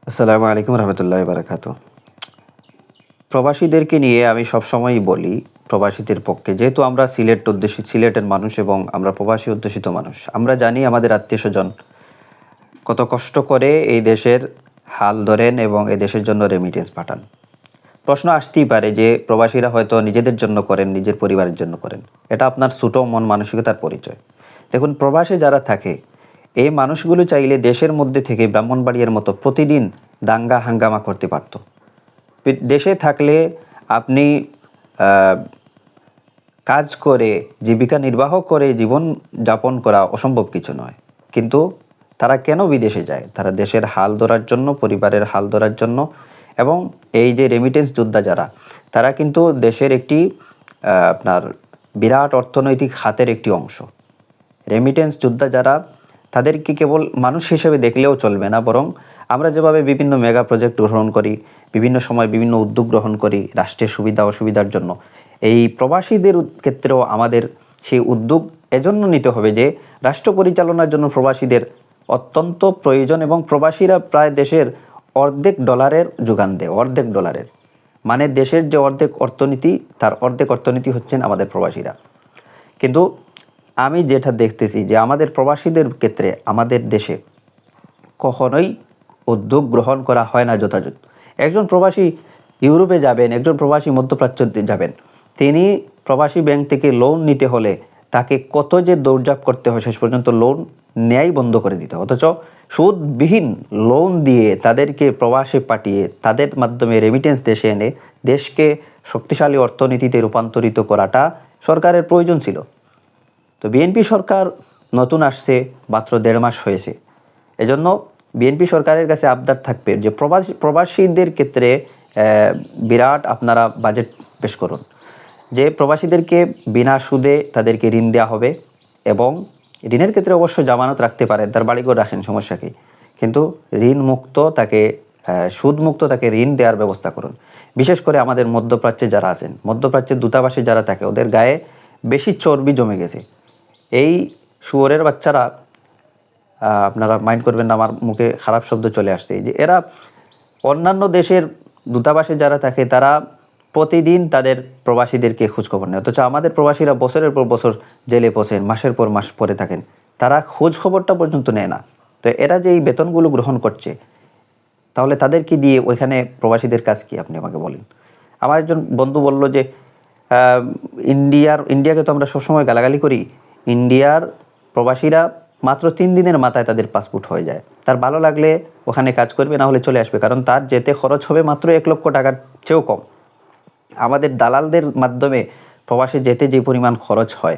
আসসালামু আলাইকুম রহমতুল্লাহ বারাকাতু। প্রবাসীদেরকে নিয়ে আমি সবসময়ই বলি, প্রবাসীদের পক্ষে যেহেতু আমরা সিলেটের মানুষ এবং আমরা প্রবাসী অধ্যুষিত মানুষ। আমরা জানি আমাদের আত্মীয়স্বজন কত কষ্ট করে এই দেশের হাল ধরেন এবং এই দেশের জন্য রেমিটেন্স পাঠান। প্রশ্ন আসতেই পারে যে প্রবাসীরা হয়তো নিজেদের জন্য করেন, নিজের পরিবারের জন্য করেন। এটা আপনার ছোট মন মানসিকতার পরিচয়। দেখুন, প্রবাসে যারা থাকে এই মানুষগুলো চাইলে দেশের মধ্যে থেকে ব্রাহ্মণবাড়িয়ার মতো প্রতিদিন দাঙ্গা হাঙ্গামা করতে পারত। দেশে থাকলে আপনি আহ, কাজ করে জীবিকা নির্বাহ করে জীবন যাপন করা অসম্ভব কিছু নয়। কিন্তু তারা কেন বিদেশে যায়? তারা দেশের হাল ধরার জন্য, পরিবারের হাল ধরার জন্য। এবং এই যে রেমিটেন্স যোদ্ধা যারা, তারা কিন্তু দেশের একটি আপনার বিরাট অর্থনৈতিক খাতের একটি অংশ। রেমিটেন্স যোদ্ধা যারা, তাদেরকে কেবল মানুষ হিসেবে দেখলেও চলবে না, বরং আমরা যেভাবে বিভিন্ন মেগা প্রজেক্ট গ্রহণ করি, বিভিন্ন সময় বিভিন্ন উদ্যোগ গ্রহণ করি রাষ্ট্রের সুবিধা অসুবিধার জন্য, এই প্রবাসীদের ক্ষেত্রেও আমাদের সেই উদ্যোগ এজন্য নিতে হবে যে রাষ্ট্র পরিচালনার জন্য প্রবাসীদের অত্যন্ত প্রয়োজন। এবং প্রবাসীরা প্রায় দেশের অর্ধেক ডলারের যোগান দেয়, অর্ধেক ডলারের। মানে দেশের যে অর্ধেক অর্থনীতি, তার অর্ধেক অর্থনীতি হচ্ছেন আমাদের প্রবাসীরা। কিন্তু আমি যেটা দেখতেছি যে আমাদের প্রবাসীদের ক্ষেত্রে আমাদের দেশে কখনোই উদ্যোগ গ্রহণ করা হয় না যথাযথ। একজন প্রবাসী ইউরোপে যাবেন, একজন প্রবাসী মধ্যপ্রাচ্যে যাবেন, তিনি প্রবাসী ব্যাংক থেকে লোন নিতে হলে তাকে কত যে দৌড়ঝাঁপ করতে হয়, শেষ পর্যন্ত লোন নেয়াই বন্ধ করে দিতে হয়। অথচ সুদবিহীন লোন দিয়ে তাদেরকে প্রবাসে পাঠিয়ে তাদের মাধ্যমে রেমিটেন্স দেশে এনে দেশকে শক্তিশালী অর্থনীতিতে রূপান্তরিত করাটা সরকারের প্রয়োজন ছিল। তো বিএনপি সরকার নতুন আসছে, মাত্র 1.5 মাস হয়েছে। এজন্য বিএনপি সরকারের কাছে আবদার থাকবে যে প্রবাসীদের ক্ষেত্রে বিরাট আপনারা বাজেট পেশ করুন, যে প্রবাসীদেরকে বিনা সুদে তাদেরকে ঋণ দেওয়া হবে। এবং ঋণের ক্ষেত্রে অবশ্য জামানত রাখতে পারেন, তার বাড়িঘর রাখেন, সমস্যা কি, কিন্তু ঋণ মুক্ত তাকে, সুদ মুক্ত তাকে ঋণ দেওয়ার ব্যবস্থা করুন। বিশেষ করে আমাদের মধ্যপ্রাচ্যে যারা আছেন, মধ্যপ্রাচ্যের দূতাবাসে যারা থাকে, ওদের গায়ে বেশি চর্বি জমে গেছে। এই শুয়োরের বাচ্চারা, আপনারা মাইন্ড করবেন না, আমার মুখে খারাপ শব্দ চলে আসছে, যে এরা অন্যান্য দেশের দূতাবাসে যারা থাকে তারা প্রতিদিন তাদের প্রবাসীদেরকে খোঁজখবর নেয়, অথচ আমাদের প্রবাসীরা বছরের পর বছর জেলে বসেন, মাসের পর মাস পরে থাকেন, তারা খোঁজ খবরটা পর্যন্ত নেয় না। তো এরা যে এই বেতনগুলো গ্রহণ করছে, তাহলে তাদেরকে দিয়ে ওইখানে প্রবাসীদের কাজ কি, আপনি আমাকে বলেন। আমার একজন বন্ধু বলল যে আহ, ইন্ডিয়াকে তো আমরা সবসময় গালাগালি করি, ইন্ডিয়ার প্রবাসীরা মাত্র 3 দিনের মাথায় তাদের পাসপোর্ট হয়ে যায়। তার ভালো লাগলে ওখানে কাজ করবে, না হলে চলে আসবে, কারণ তার যেতে খরচ হবে মাত্র 1 লক্ষ টাকার চেয়েও কম। আমাদের দালালদের মাধ্যমে প্রবাসে যেতে যে পরিমাণ খরচ হয়,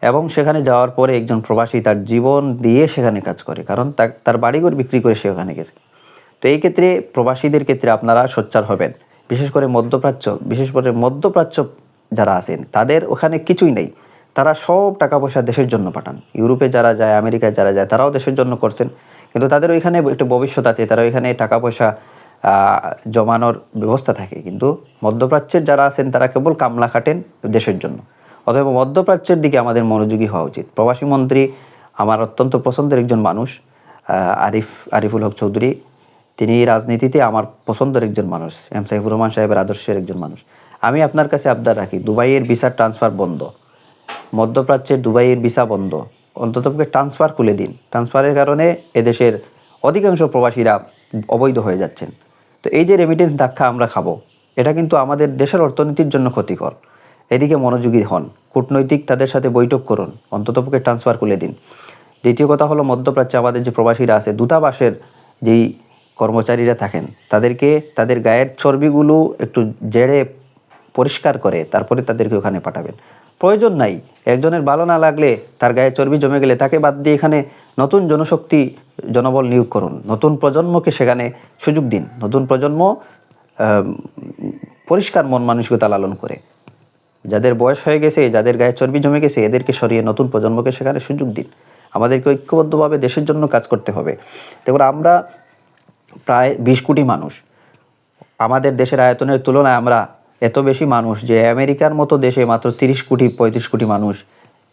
এবং সেখানে যাওয়ার পরে একজন প্রবাসী তার জীবন দিয়ে সেখানে কাজ করে, কারণ তার বাড়িঘর বিক্রি করে সে ওখানে গেছে। তো এই ক্ষেত্রে প্রবাসীদের ক্ষেত্রে আপনারা সোচ্চার হবেন। বিশেষ করে মধ্যপ্রাচ্য যারা আছেন, তাদের ওখানে কিছুই নেই, তারা সব টাকা পয়সা দেশের জন্য পাঠান। ইউরোপে যারা যায়, আমেরিকায় যারা যায়, তারাও দেশের জন্য করছেন, কিন্তু তাদের ওইখানে একটা ভবিষ্যৎ আছে, তারা ওইখানে টাকা পয়সা জমানোর ব্যবস্থা থাকে। কিন্তু মধ্যপ্রাচ্যের যারা আছেন তারা কেবল কামলা খাটেন দেশের জন্য। অতএব মধ্যপ্রাচ্যের দিকে আমাদের মনোযোগী হওয়া উচিত। প্রবাসী মন্ত্রী আমার অত্যন্ত পছন্দের একজন মানুষ, আরিফুল হক চৌধুরী। তিনি রাজনীতিতে আমার পছন্দের একজন মানুষ, এম সাইফুর রহমান সাহেবের আদর্শের একজন মানুষ। আমি আপনার কাছে আবদার রাখি, দুবাইয়ের ভিসা ট্রান্সফার বন্ধ, মধ্যপ্রাচ্যের দুবাইয়ের ভিসা বন্ধ, অন্ততপক্ষে ট্রান্সফার খুলে দিন। ট্রান্সফারের কারণে এদেশের অধিকাংশ প্রবাসীরা অবৈধ হয়ে যাচ্ছেন। তো এই যে রেমিটেন্স ধাক্কা আমরা খাবো, এটা কিন্তু আমাদের দেশের অর্থনীতির জন্য ক্ষতিকর। এদিকে মনোযোগী হন, কূটনৈতিক তাদের সাথে বৈঠক করুন, অন্ততপক্ষে ট্রান্সফার খুলে দিন। দ্বিতীয় কথা হলো, মধ্যপ্রাচ্যে আমাদের যে প্রবাসীরা আছে, দূতাবাসের যেই কর্মচারীরা থাকেন, তাদেরকে তাদের গায়ের চর্বিগুলো একটু জেড়ে পরিষ্কার করে তারপরে তাদেরকে ওখানে পাঠাবেন। প্রয়োজন নাই, একজনের ভালো না লাগলে, তার গায়ে চর্বি জমে গেলে তাকে বাদ দিয়ে এখানে নতুন জনশক্তি, জনবল নিয়োগ করুন, নতুন প্রজন্মকে সেখানে সুযোগ দিন। নতুন প্রজন্ম পরিষ্কার মন মানসিকতা লালন করে, যাদের বয়স হয়ে গেছে, যাদের গায়ে চর্বি জমে গেছে, এদেরকে সরিয়ে নতুন প্রজন্মকে সেখানে সুযোগ দিন। আমাদেরকে ঐক্যবদ্ধভাবে দেশের জন্য কাজ করতে হবে। দেখুন, আমরা প্রায় 20 কোটি মানুষ, আমাদের দেশের আয়তনের তুলনায় আমরা এত বেশি মানুষ যে আমেরিকার মতো দেশে মাত্র 30 কোটি 35 কোটি মানুষ,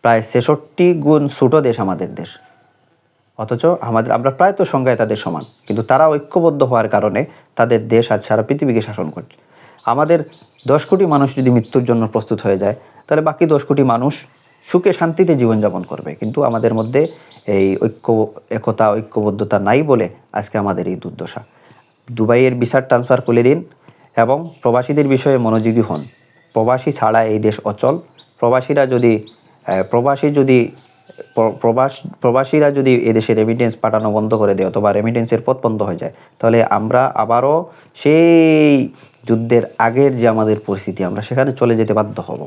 প্রায় 66 গুণ ছোট দেশ আমাদের দেশ। অথচ আমরা প্রায় তো সংখ্যায় তাদের সমান, কিন্তু তারা ঐক্যবদ্ধ হওয়ার কারণে তাদের দেশ আজ সারা পৃথিবীকে শাসন করছে। আমাদের 10 কোটি মানুষ যদি মৃত্যুর জন্য প্রস্তুত হয়ে যায়, তাহলে বাকি 10 কোটি মানুষ সুখে শান্তিতে জীবনযাপন করবে। কিন্তু আমাদের মধ্যে এই একতা ঐক্যবদ্ধতা নাই বলে আজকে আমাদের এই দুর্দশা। দুবাইয়ের ভিসা ট্রান্সফার খুলে দিন এবং প্রবাসীদের বিষয়ে মনোযোগী হন। প্রবাসী ছাড়া এই দেশ অচল। প্রবাসীরা যদি প্রবাসী যদি প্রবাসীরা যদি এদেশে রেমিটেন্স পাঠানো বন্ধ করে দেয় অথবা রেমিটেন্সের পথ বন্ধ হয়ে যায়, তাহলে আমরা আবারও সেই যুদ্ধের আগের যে আমাদের পরিস্থিতি, আমরা সেখানে চলে যেতে বাধ্য হব।